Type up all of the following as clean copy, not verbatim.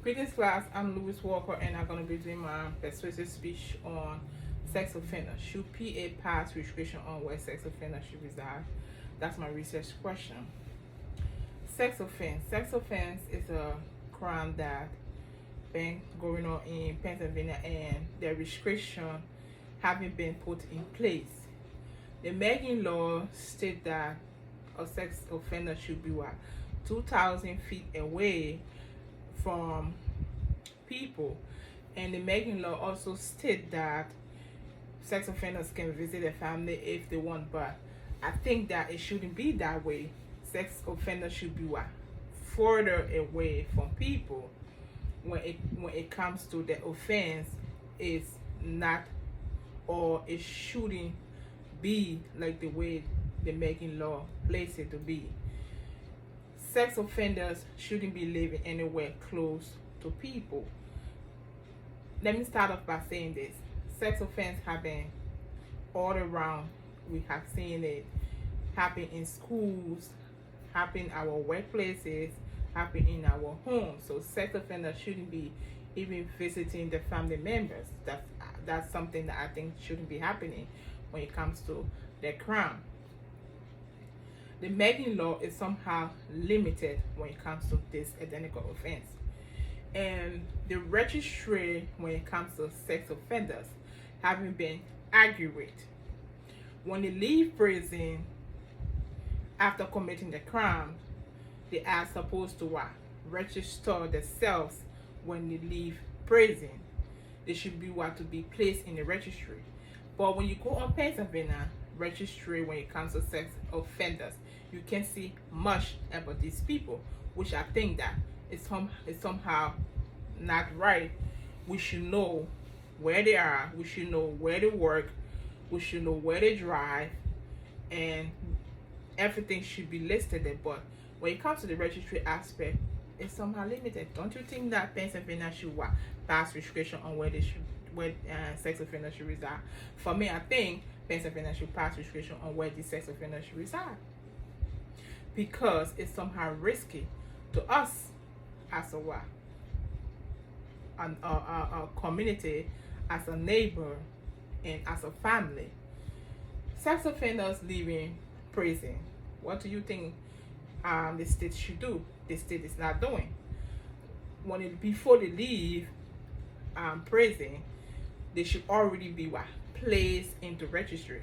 Greetings class, I'm Louis Walker and I'm going to be doing my persuasive speech on sex offender. Should PA pass restriction on where sex offender should reside? That's my research question. Sex offense. Sex offense is a crime that been going on in Pennsylvania and the restriction haven't been put in place. The Making law states that a sex offender should be 2,000 feet away from people, and the Making law also state that sex offenders can visit their family if they want, but I think that it shouldn't be that way. Sex offenders should be further away from people when it comes to the offense is not, or it shouldn't be like the way the Making law places it to be. Sex offenders shouldn't be living anywhere close to people. Let me start off by saying this. Sex offense happen all around. We have seen it happen in schools, happen in our workplaces, happen in our homes. So sex offenders shouldn't be even visiting the family members. That's something that I think shouldn't be happening when it comes to the crime. The Making law is somehow limited when it comes to this identical offense. And the registry when it comes to sex offenders haven't been accurate. When they leave prison after committing the crime, they are supposed to register themselves when they leave prison. They should be to be placed in the registry. But when you go on Pennsylvania registry when it comes to sex offenders, you can see much about these people, which I think that is somehow not right. We should know where they are, we should know where they work, we should know where they drive, and everything should be listed there. But when it comes to the registry aspect, it's somehow limited. Don't you think that Pennsylvania should pass restriction on where sex offenders should reside? For me, I think Pennsylvania should pass restriction on where the sex offenders should reside, because it's somehow risky to us as a community, as a neighbor, and as a family. Sex offenders leaving prison, what do you think the state should do? The state is not doing. Before they leave prison, they should already be placed into registry.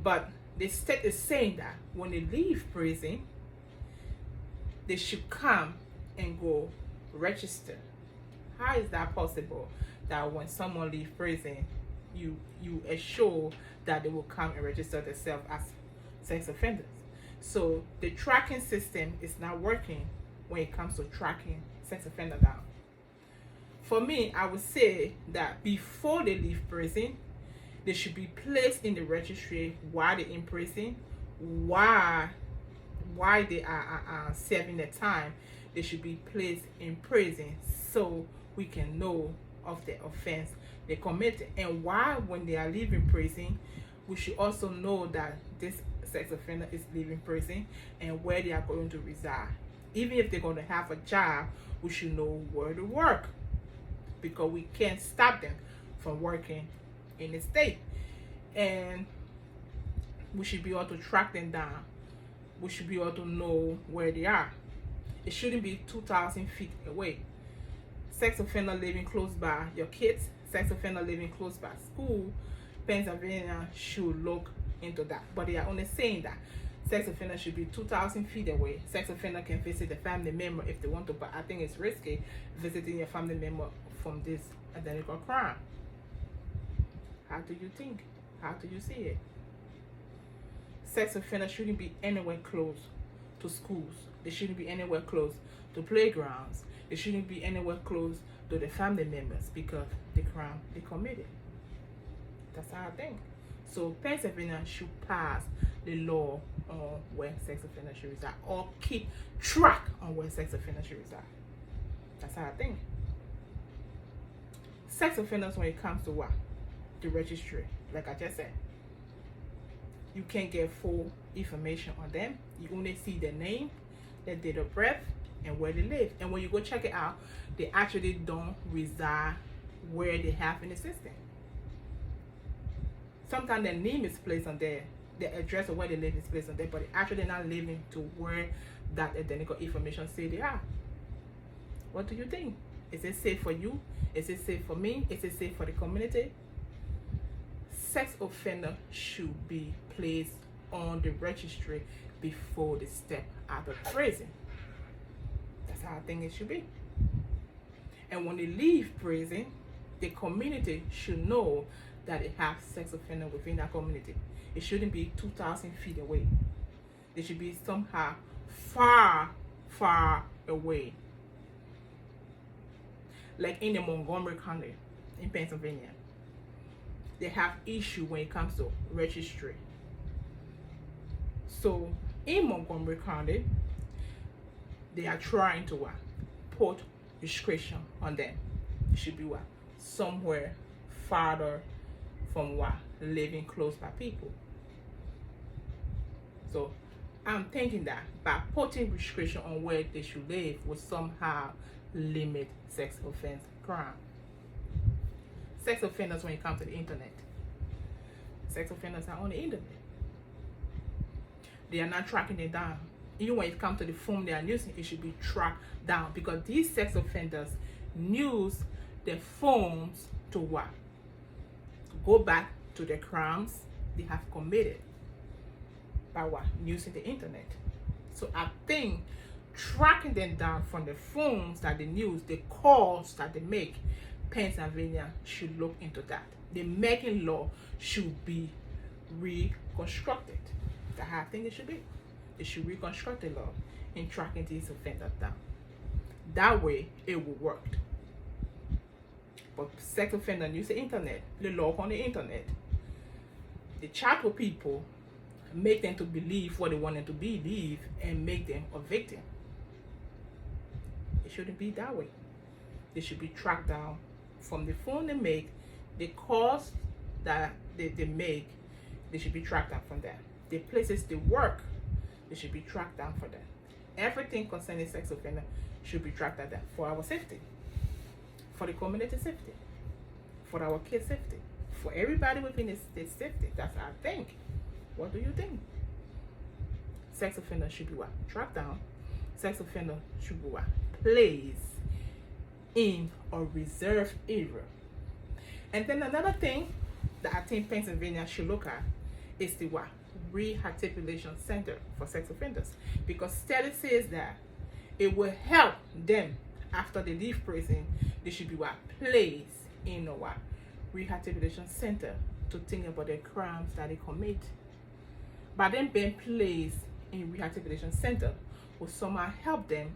But the state is saying that when they leave prison, they should come and go register. How is that possible? That when someone leaves prison, you assure that they will come and register themselves as sex offenders. So the tracking system is not working when it comes to tracking sex offender down. For me, I would say that before they leave prison, they should be placed in the registry while they're in prison. Why they are serving their time, they should be placed in prison so we can know of the offense they committed. And why, when they are leaving prison, we should also know that this sex offender is leaving prison and where they are going to reside. Even if they're going to have a job, we should know where to work, because we can't stop them from working in the state. And we should be able to track them down. We should be able to know where they are. It shouldn't be 2,000 feet away. Sex offender living close by your kids, sex offender living close by school, Pennsylvania should look into that. But they are only saying that sex offender should be 2,000 feet away. Sex offender can visit a family member if they want to, but I think it's risky visiting your family member from this identical crime. How do you think? How do you see it? Sex offenders shouldn't be anywhere close to schools. They shouldn't be anywhere close to playgrounds. They shouldn't be anywhere close to the family members because the crime they committed. That's how I think. So Pennsylvania should pass the law on where sex offenders should reside, or keep track on where sex offenders should reside. That's how I think. Sex offenders, when it comes to the registry, like I just said, you can't get full information on them. You only see their name, their date of birth, and where they live. And when you go check it out, they actually don't reside where they have in the system. Sometimes their name is placed on there, the address of where they live is placed on there, but they're actually not living to where that identical information say they are. What do you think? Is it safe for you? Is it safe for me? Is it safe for the community? Sex offender should be placed on the registry before they step out of prison. That's how I think it should be. And when they leave prison, the community should know that they have sex offender within that community. It shouldn't be 2,000 feet away. It should be somehow far, far away. Like in the Montgomery County in Pennsylvania, they have issue when it comes to registry. So in Montgomery County, they are trying to put restriction on them. It should be somewhere farther from living close by people. So I'm thinking that by putting restriction on where they should live will somehow limit sex offense crime. Sex offenders, when it comes to the internet, sex offenders are on the internet. They are not tracking them down. Even when it comes to the phone they are using, it should be tracked down, because these sex offenders use their phones to go back to the crimes they have committed by using the internet. So I think tracking them down from the phones that they use, the calls that they make, Pennsylvania should look into that. The making law should be reconstructed. That's how I think it should be. They should reconstruct the law in tracking these offenders down. That way it will work. But sex offenders use the internet, they log on the internet, they chat with people, make them to believe what they want them to believe, and make them a victim. It shouldn't be that way. They should be tracked down from the phone they make, the calls that they make, they should be tracked down from that. The places they work, they should be tracked down for that. Everything concerning sex offender should be tracked down for our safety, for the community safety, for our kids' safety, for everybody within the state safety. That's our thing. What do you think? Sex offender should be tracked down. Sex offender should be placed in a reserved area. And then another thing that I think Pennsylvania should look at is the rehabilitation center for sex offenders, because study says that it will help them after they leave prison. They should be placed in a rehabilitation center to think about the crimes that they commit. By them being placed in rehabilitation center will somehow help them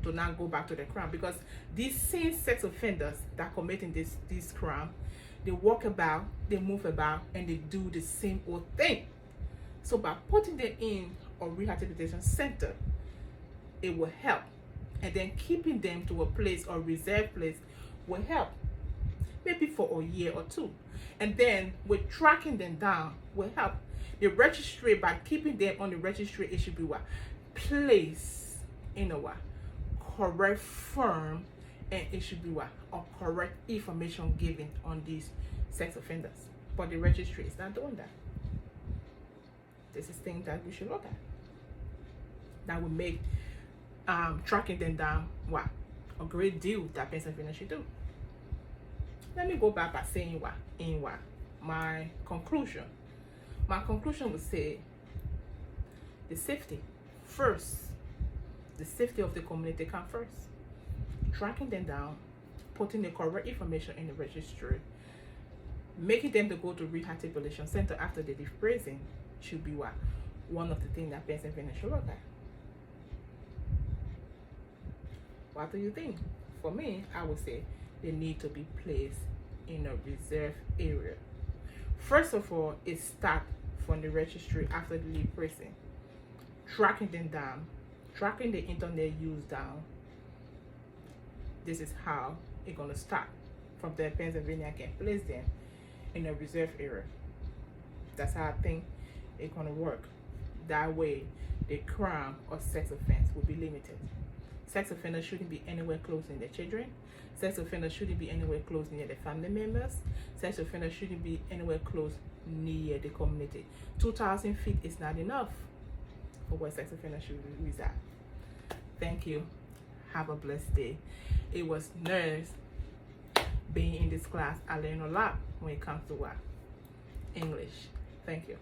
to not go back to the crime, because these same sex offenders that are committing this crime, they walk about, they move about, and they do the same old thing. So by putting them in a rehabilitation center, it will help. And then keeping them to a place or reserved place will help, maybe for a year or two. And then with tracking them down will help. The registry, by keeping them on the registry, it should be placed in a correct firm, and it should be a correct information given on these sex offenders. But the registry is not doing that. This is things that we should look at. That would make tracking them down a great deal that Pennsylvania should do. Let me go back by saying my conclusion. My conclusion would say the safety first. The safety of the community comes first. Tracking them down, putting the correct information in the registry, making them to go to rehabilitation center after they leave prison should be one of the things that Pennsylvania should look at. What do you think? For me, I would say they need to be placed in a reserved area. First of all, it starts from the registry after they leave prison. Tracking them down, tracking the internet use down. This is how it's gonna start. From there, Pennsylvania can place them in a reserved area. That's how I think it's gonna work. That way, the crime or sex offense will be limited. Sex offenders shouldn't be anywhere close near their children. Sex offenders shouldn't be anywhere close near their family members. Sex offenders shouldn't be anywhere close near the community. 2,000 feet is not enough for where sex offenders should reside. Thank you. Have a blessed day. It was nice being in this class. I learned a lot when it comes to English. Thank you.